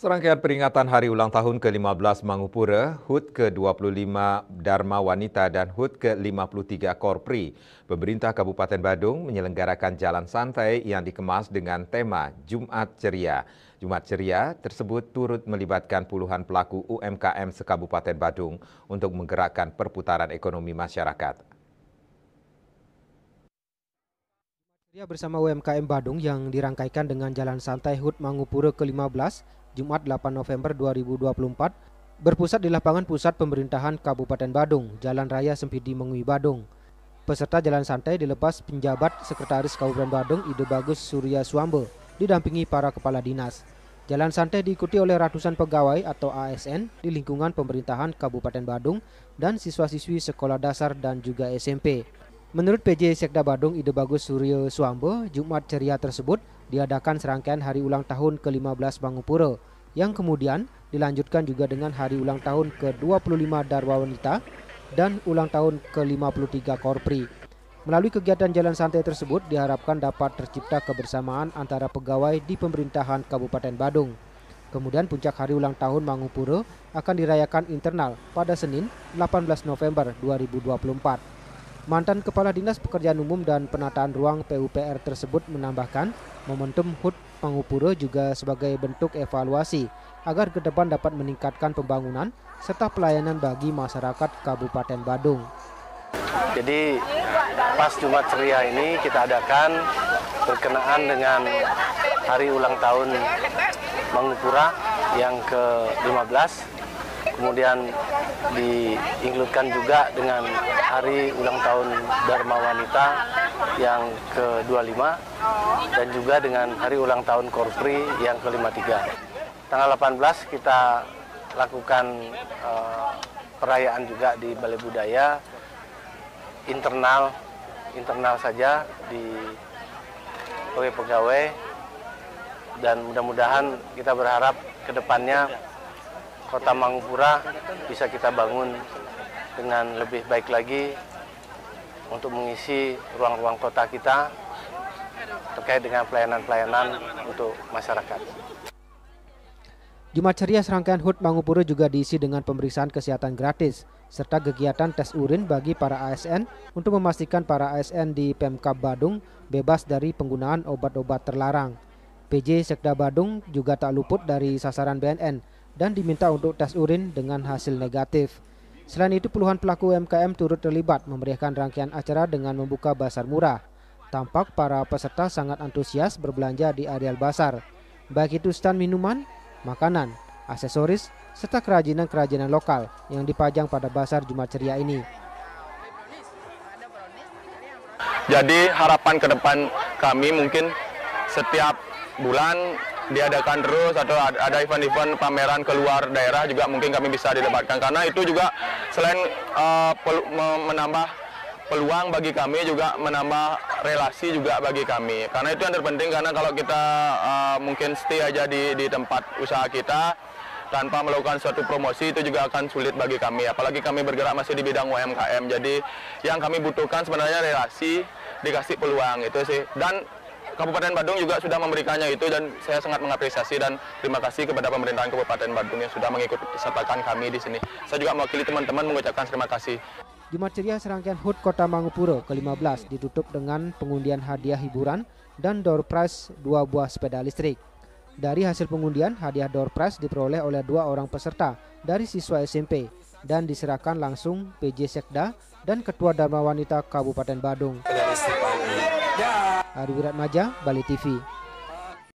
Serangkaian peringatan Hari Ulang Tahun ke-15 Mangupura, HUT ke-25 Dharma Wanita dan HUT ke-53 Korpri, pemerintah Kabupaten Badung menyelenggarakan jalan santai yang dikemas dengan tema Jumat Ceria. Jumat Ceria tersebut turut melibatkan puluhan pelaku UMKM se-Kabupaten Badung untuk menggerakkan perputaran ekonomi masyarakat. Ceria bersama UMKM Badung yang dirangkaikan dengan jalan santai HUT Mangupura ke-15 Jumat 8 November 2024 berpusat di lapangan pusat pemerintahan Kabupaten Badung, Jalan Raya Sempidi Mengui Badung. Peserta jalan santai dilepas penjabat Sekretaris Kabupaten Badung Ide Bagus Surya Suambe didampingi para kepala dinas. Jalan santai diikuti oleh ratusan pegawai atau ASN di lingkungan pemerintahan Kabupaten Badung dan siswa-siswi sekolah dasar dan juga SMP. Menurut PJ Sekda Badung Ide Bagus Surya Suambe, Jumat Ceria tersebut diadakan serangkaian hari ulang tahun ke-15 Mangupura yang kemudian dilanjutkan juga dengan hari ulang tahun ke-25 Dharma Wanita dan ulang tahun ke-53 Korpri. Melalui kegiatan jalan santai tersebut diharapkan dapat tercipta kebersamaan antara pegawai di pemerintahan Kabupaten Badung. Kemudian puncak hari ulang tahun Mangupura akan dirayakan internal pada Senin 18 November 2024. Mantan Kepala Dinas Pekerjaan Umum dan Penataan Ruang PUPR tersebut menambahkan momentum HUT Mangupura juga sebagai bentuk evaluasi agar ke depan dapat meningkatkan pembangunan serta pelayanan bagi masyarakat Kabupaten Badung. Jadi pas Jumat Ceria ini kita adakan berkenaan dengan hari ulang tahun Mangupura yang ke-15. Kemudian diinkludkan juga dengan hari ulang tahun Dharma Wanita yang ke-25 dan juga dengan hari ulang tahun Korpri yang ke-53. Tanggal 18 kita lakukan perayaan juga di Balai Budaya internal saja di pegawai dan mudah-mudahan kita berharap ke depannya Kota Mangupura bisa kita bangun dengan lebih baik lagi untuk mengisi ruang-ruang kota kita terkait dengan pelayanan-pelayanan untuk masyarakat. Jumat Ceria serangkaian HUT Mangupura juga diisi dengan pemeriksaan kesehatan gratis serta kegiatan tes urin bagi para ASN untuk memastikan para ASN di Pemkab Badung bebas dari penggunaan obat-obat terlarang. PJ Sekda Badung juga tak luput dari sasaran BNN dan diminta untuk tes urin dengan hasil negatif. Selain itu, puluhan pelaku UMKM turut terlibat memeriahkan rangkaian acara dengan membuka bazar murah. Tampak para peserta sangat antusias berbelanja di areal bazar, baik itu stand minuman, makanan, aksesoris, serta kerajinan-kerajinan lokal yang dipajang pada bazar Jumat Ceria ini. Jadi harapan ke depan kami mungkin setiap bulan diadakan terus atau ada event-event pameran keluar daerah juga mungkin kami bisa dilibatkan, karena itu juga selain menambah peluang bagi kami juga menambah relasi juga bagi kami, karena itu yang terpenting. Karena kalau kita mungkin stay aja di tempat usaha kita tanpa melakukan suatu promosi itu juga akan sulit bagi kami, apalagi kami bergerak masih di bidang UMKM. Jadi yang kami butuhkan sebenarnya relasi, dikasih peluang itu sih, dan Kabupaten Badung juga sudah memberikannya itu, dan saya sangat mengapresiasi dan terima kasih kepada pemerintahan Kabupaten Badung yang sudah mengikut sertakan kami di sini. Saya juga mewakili teman-teman mengucapkan terima kasih. Jumat Ceria serangkaian HUT Kota Mangupura ke-15 ditutup dengan pengundian hadiah hiburan dan door prize 2 buah sepeda listrik. Dari hasil pengundian, hadiah door prize diperoleh oleh 2 orang peserta dari siswa SMP dan diserahkan langsung PJ Sekda dan Ketua Dharma Wanita Kabupaten Badung. Ari Wiratmaja, Bali TV.